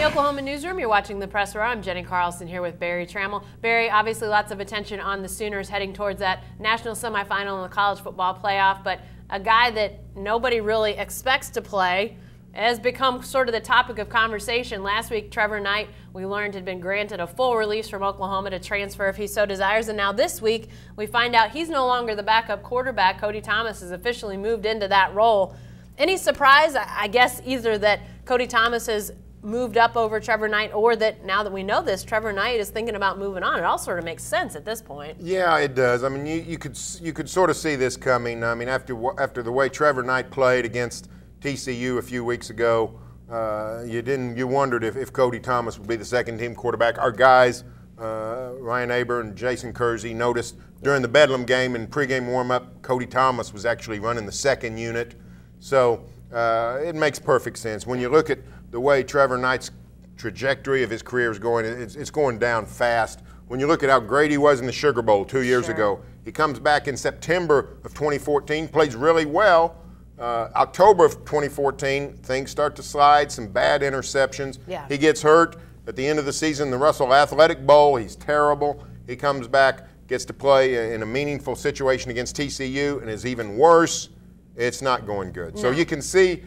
the Oklahoma newsroom, you're watching the Press Row. I'm Jenni Carlson here with Barry Trammell. Barry, obviously lots of attention on the Sooners heading towards that national semifinal in the college football playoff, but a guy that nobody really expects to play has become sort of the topic of conversation. Last week, Trevor Knight, we learned, had been granted a full release from Oklahoma to transfer if he so desires, and now this week we find out he's no longer the backup quarterback. Cody Thomas has officially moved into that role. Any surprise, I guess, either that Cody Thomas has moved up over Trevor Knight, or that now that we know this, Trevor Knight is thinking about moving on? It all sort of makes sense at this point. Yeah, it does. I mean, you could sort of see this coming. I mean, after the way Trevor Knight played against TCU a few weeks ago, you wondered if Cody Thomas would be the second-team quarterback. Our guys, Ryan Aber and Jason Kersey, noticed during the Bedlam game and pregame warm-up, Cody Thomas was actually running the second unit. So it makes perfect sense. When you look at the way Trevor Knight's trajectory of his career is going, it's going down fast. When you look at how great he was in the Sugar Bowl 2 years ago, he comes back in September of 2014, plays really well. October of 2014, things start to slide, some bad interceptions. Yeah. He gets hurt at the end of the season, the Russell Athletic Bowl. He's terrible. He comes back, gets to play in a meaningful situation against TCU, and is even worse. It's not going good. No. So you can see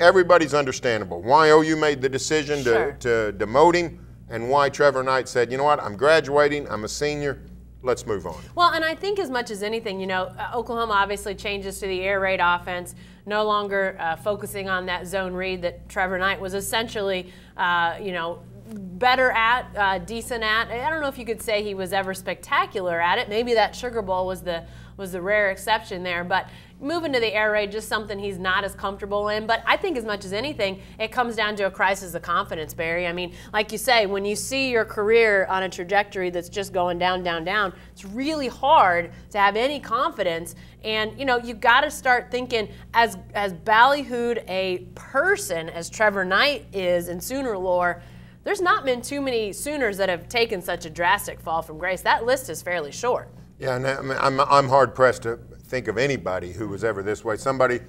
everybody's understandable why OU made the decision to demote him, and why Trevor Knight said, you know what, I'm graduating, I'm a senior, let's move on. Well, and I think as much as anything, you know, Oklahoma obviously changes to the air raid offense, no longer focusing on that zone read that Trevor Knight was essentially, you know, better at, decent at. I don't know if you could say he was ever spectacular at it. Maybe that Sugar Bowl was the rare exception there, but moving to the air raid, just something he's not as comfortable in. But I think as much as anything, it comes down to a crisis of confidence, Barry. I mean, like you say, when you see your career on a trajectory that's just going down, down, down, it's really hard to have any confidence. And, you know, you've got to start thinking, as ballyhooed a person as Trevor Knight is in Sooner lore, there's not been too many Sooners that have taken such a drastic fall from grace. That list is fairly short. Yeah, and I'm hard-pressed to think of anybody who was ever this way. Somebody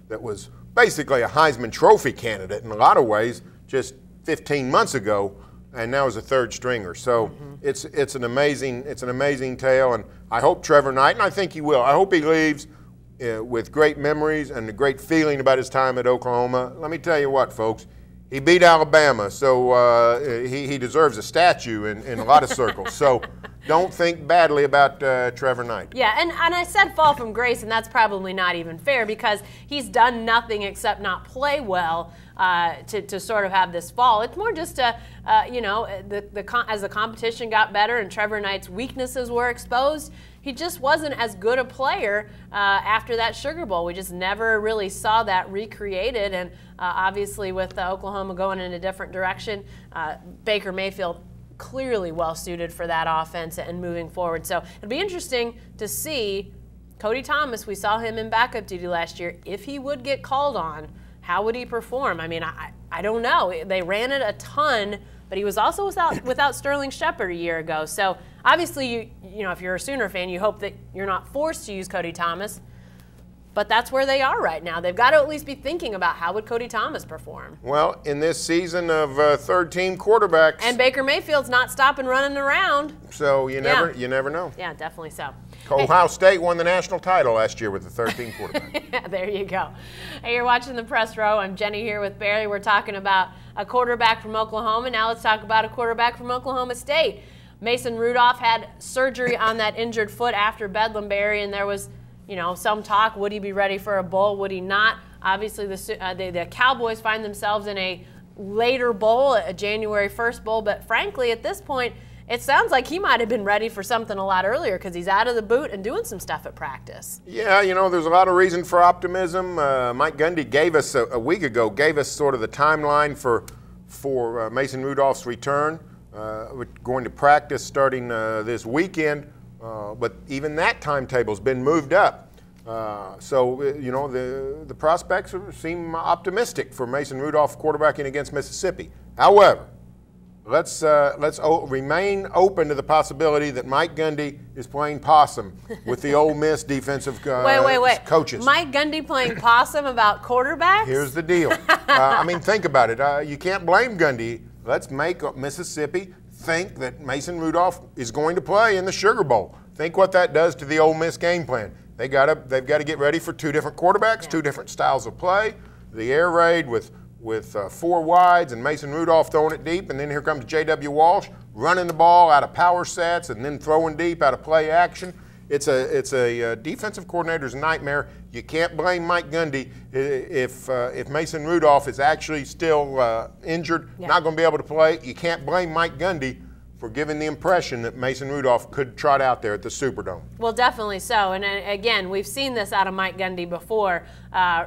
that was basically a Heisman Trophy candidate in a lot of ways just 15 months ago, and now is a third stringer. So it's an amazing tale, and I hope Trevor Knight, and I think he will, I hope he leaves with great memories and a great feeling about his time at Oklahoma. Let me tell you what, folks. He beat Alabama, so he deserves a statue in a lot of circles. So don't think badly about Trevor Knight. Yeah, and I said fall from grace, and that's probably not even fair, because he's done nothing except not play well to sort of have this fall. It's more just you know, as the competition got better and Trevor Knight's weaknesses were exposed, he just wasn't as good a player after that Sugar Bowl. We just never really saw that recreated, and obviously with Oklahoma going in a different direction, Baker Mayfield clearly well-suited for that offense and moving forward. So it'll be interesting to see Cody Thomas. We saw him in backup duty last year. If he would get called on, how would he perform? I mean, I don't know. They ran it a ton, but he was also without Sterling Shepard a year ago. So obviously, you know, if you're a Sooner fan, you hope that you're not forced to use Cody Thomas. But that's where they are right now. They've got to at least be thinking about how would Cody Thomas perform. Well, in this season of third-team quarterbacks. And Baker Mayfield's not stopping running around. So you never know. Yeah, definitely so. Ohio State won the national title last year with the third-team quarterback. Yeah, there you go. Hey, you're watching the Press Row. I'm Jenni here with Barry. We're talking about a quarterback from Oklahoma. Now let's talk about a quarterback from Oklahoma State. Mason Rudolph had surgery on that injured foot after Bedlam, Barry, and there was, you know, some talk, would he be ready for a bowl, would he not? Obviously, the Cowboys find themselves in a later bowl, a January 1st bowl, but frankly, at this point, it sounds like he might have been ready for something a lot earlier, because he's out of the boot and doing some stuff at practice. Yeah, you know, there's a lot of reason for optimism. Mike Gundy gave us, a week ago, sort of the timeline for Mason Rudolph's return. We're going to practice starting this weekend. But even that timetable's been moved up. So, you know, the prospects seem optimistic for Mason Rudolph quarterbacking against Mississippi. However, let's remain open to the possibility that Mike Gundy is playing possum with the Ole Miss defensive coaches. Mike Gundy playing possum about quarterbacks? Here's the deal. I mean, think about it. You can't blame Gundy. Let's make Mississippi think that Mason Rudolph is going to play in the Sugar Bowl. Think what that does to the Ole Miss game plan. They've got to get ready for two different quarterbacks, two different styles of play. The air raid with 4 wides and Mason Rudolph throwing it deep, and then here comes J.W. Walsh running the ball out of power sets and then throwing deep out of play action. It's a defensive coordinator's nightmare. You can't blame Mike Gundy if Mason Rudolph is actually still injured, not going to be able to play. You can't blame Mike Gundy for giving the impression that Mason Rudolph could trot out there at the Superdome. Well, definitely so. And again, we've seen this out of Mike Gundy before,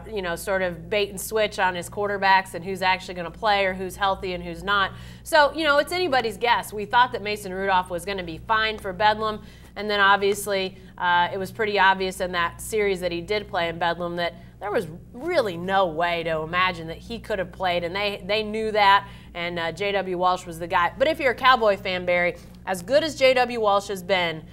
you know, sort of bait and switch on his quarterbacks and who's actually going to play or who's healthy and who's not. So, you know, it's anybody's guess. We thought that Mason Rudolph was going to be fine for Bedlam. And then obviously it was pretty obvious in that series that he did play in Bedlam that there was really no way to imagine that he could have played, and they knew that, and J.W. Walsh was the guy. But if you're a Cowboy fan, Barry, as good as J.W. Walsh has been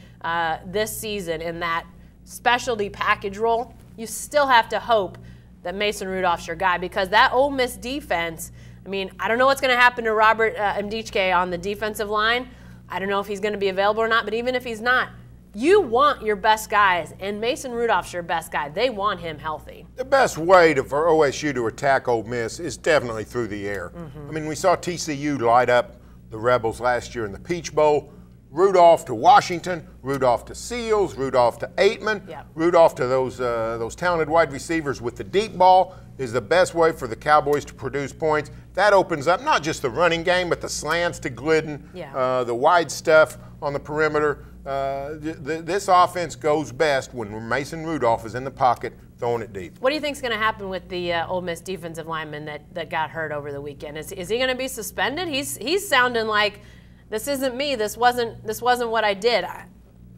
this season in that specialty package role, you still have to hope that Mason Rudolph's your guy, because that Ole Miss defense, I mean, I don't know what's going to happen to Robert Mdichke on the defensive line. I don't know if he's going to be available or not, but even if he's not, you want your best guys, and Mason Rudolph's your best guy. They want him healthy. The best way for OSU to attack Ole Miss is definitely through the air. I mean, we saw TCU light up the Rebels last year in the Peach Bowl. Rudolph to Washington, Rudolph to Seals, Rudolph to Aitman, Rudolph to those talented wide receivers with the deep ball is the best way for the Cowboys to produce points. That opens up not just the running game, but the slants to Glidden, the wide stuff on the perimeter. This offense goes best when Mason Rudolph is in the pocket throwing it deep. What do you think is going to happen with the Ole Miss defensive lineman that got hurt over the weekend? Is he going to be suspended? He's sounding like, this isn't me. This wasn't what I did.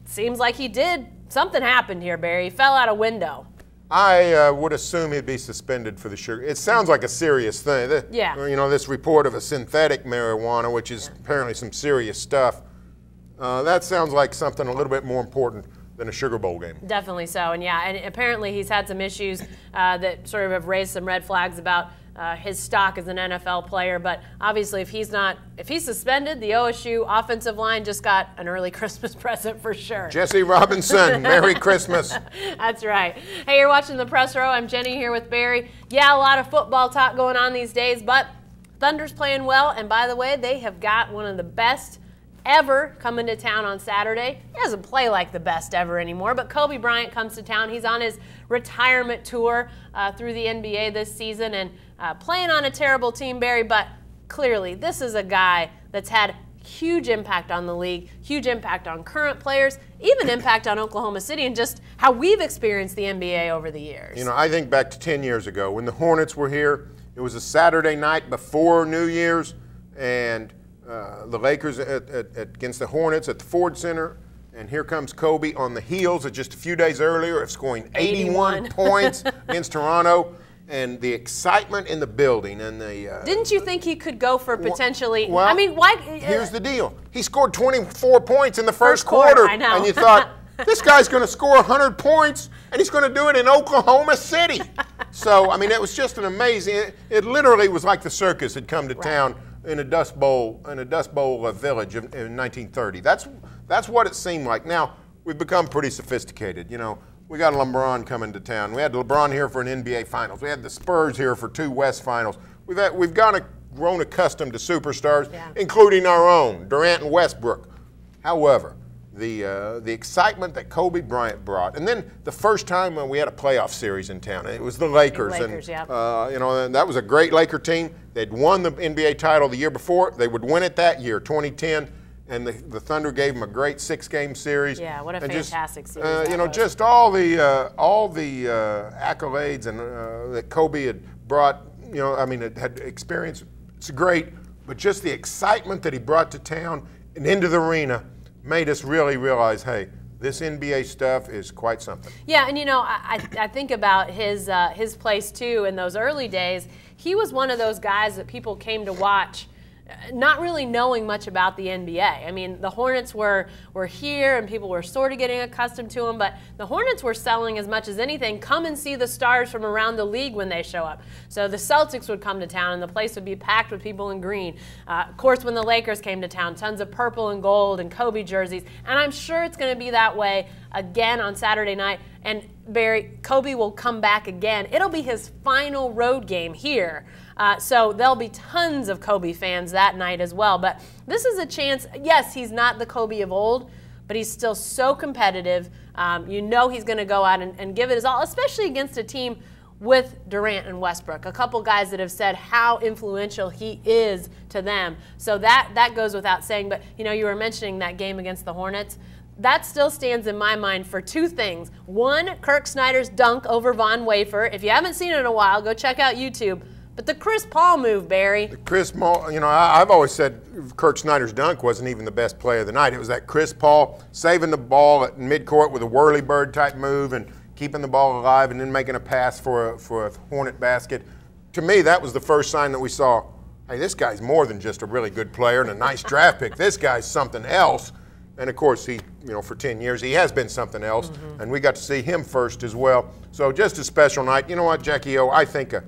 Seems like he did. Something happened here, Barry. He fell out a window. I would assume he'd be suspended for the sugar. It sounds like a serious thing. You know, this report of a synthetic marijuana, which is apparently some serious stuff. That sounds like something a little bit more important than a Sugar Bowl game. Definitely so, and apparently he's had some issues that sort of have raised some red flags about his stock as an NFL player. But obviously, if he's suspended, the OSU offensive line just got an early Christmas present for sure. Jesse Robinson, Merry Christmas. That's right. Hey, you're watching The Press Row. I'm Jenny here with Barry. Yeah, a lot of football talk going on these days, but Thunder's playing well. And by the way, they have got one of the best ever coming to town on Saturday. He doesn't play like the best ever anymore, but Kobe Bryant comes to town. He's on his retirement tour through the NBA this season and playing on a terrible team, Barry, but clearly this is a guy that's had huge impact on the league, huge impact on current players, even impact on Oklahoma City and just how we've experienced the NBA over the years. You know, I think back to 10 years ago when the Hornets were here. It was a Saturday night before New Year's, and the Lakers against the Hornets at the Ford Center, and here comes Kobe on the heels of just a few days earlier of scoring 81 points against Toronto, and the excitement in the building. And the didn't you think he could go for potentially? Well, I mean, why? Here's the deal: he scored 24 points in the first quarter, I know. And you thought this guy's going to score 100 points, and he's going to do it in Oklahoma City. So I mean, it was just an amazing. It literally was like the circus had come to town in a Dust Bowl village in 1930. That's what it seemed like. Now we've become pretty sophisticated. You know, we got LeBron coming to town. We had LeBron here for an NBA Finals. We had the Spurs here for 2 West Finals. We've grown accustomed to superstars, including our own Durant and Westbrook. However, the excitement that Kobe Bryant brought, and then the first time we had a playoff series in town, it was the Lakers, and you know, and that was a great Laker team. They'd won the NBA title the year before. They would win it that year, 2010, and the Thunder gave them a great 6-game series. Yeah, what a fantastic series! You know, just all the accolades and that Kobe had brought. You know, I mean, it had experience. It's great, but just the excitement that he brought to town and into the arena made us really realize, hey, this NBA stuff is quite something. Yeah, and you know, I think about his place too in those early days. He was one of those guys that people came to watch not really knowing much about the NBA. I mean, the Hornets were here and people were sort of getting accustomed to them, but the Hornets were selling as much as anything, come and see the stars from around the league when they show up. So the Celtics would come to town and the place would be packed with people in green. Of course, when the Lakers came to town, tons of purple and gold and Kobe jerseys, and I'm sure it's going to be that way again on Saturday night. And Barry, Kobe will come back again. It'll be his final road game here. So there'll be tons of Kobe fans that night as well. But this is a chance. Yes, he's not the Kobe of old, but he's still so competitive. You know he's going to go out and give it his all, especially against a team with Durant and Westbrook, a couple guys that have said how influential he is to them. So that goes without saying. But, you know, you were mentioning that game against the Hornets. That still stands in my mind for two things. One, Kirk Snyder's dunk over Von Wafer. If you haven't seen it in a while, go check out YouTube. But the Chris Paul move, Barry. The Chris Paul, you know, I've always said Kirk Snyder's dunk wasn't even the best play of the night. It was that Chris Paul saving the ball at midcourt with a whirly-bird type move and keeping the ball alive and then making a pass for a Hornet basket. To me, that was the first sign that we saw, hey, this guy's more than just a really good player and a nice draft pick. This guy's something else. And of course, he, you know, for 10 years, he has been something else, and we got to see him first as well. So just a special night. You know what, Jackie O, I think of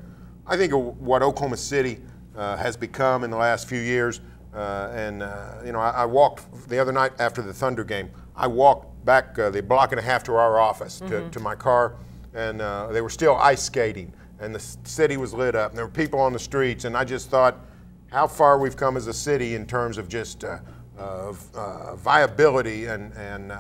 what Oklahoma City has become in the last few years. You know, I walked the other night after the Thunder game. I walked back the block and a half to our office to my car, and they were still ice skating, and the city was lit up, and there were people on the streets, and I just thought how far we've come as a city in terms of just viability and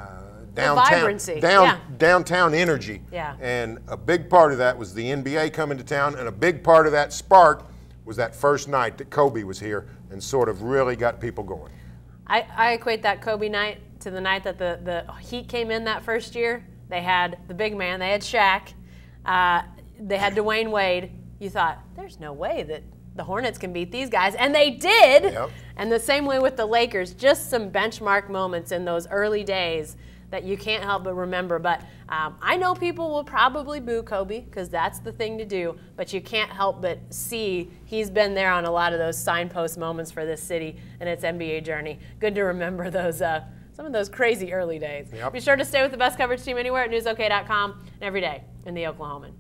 downtown energy. Yeah. And a big part of that was the NBA coming to town, and a big part of that spark was that first night that Kobe was here and sort of really got people going. I equate that Kobe night to the night that the Heat came in that first year. They had the big man, they had Shaq, they had Dwayne Wade. You thought, there's no way that the Hornets can beat these guys, and they did. Yep. And the same way with the Lakers, just some benchmark moments in those early days that you can't help but remember. But I know people will probably boo Kobe because that's the thing to do, but you can't help but see he's been there on a lot of those signpost moments for this city and its NBA journey. Good to remember those some of those crazy early days. Yep. Be sure to stay with the best coverage team anywhere at newsok.com and every day in the Oklahoman.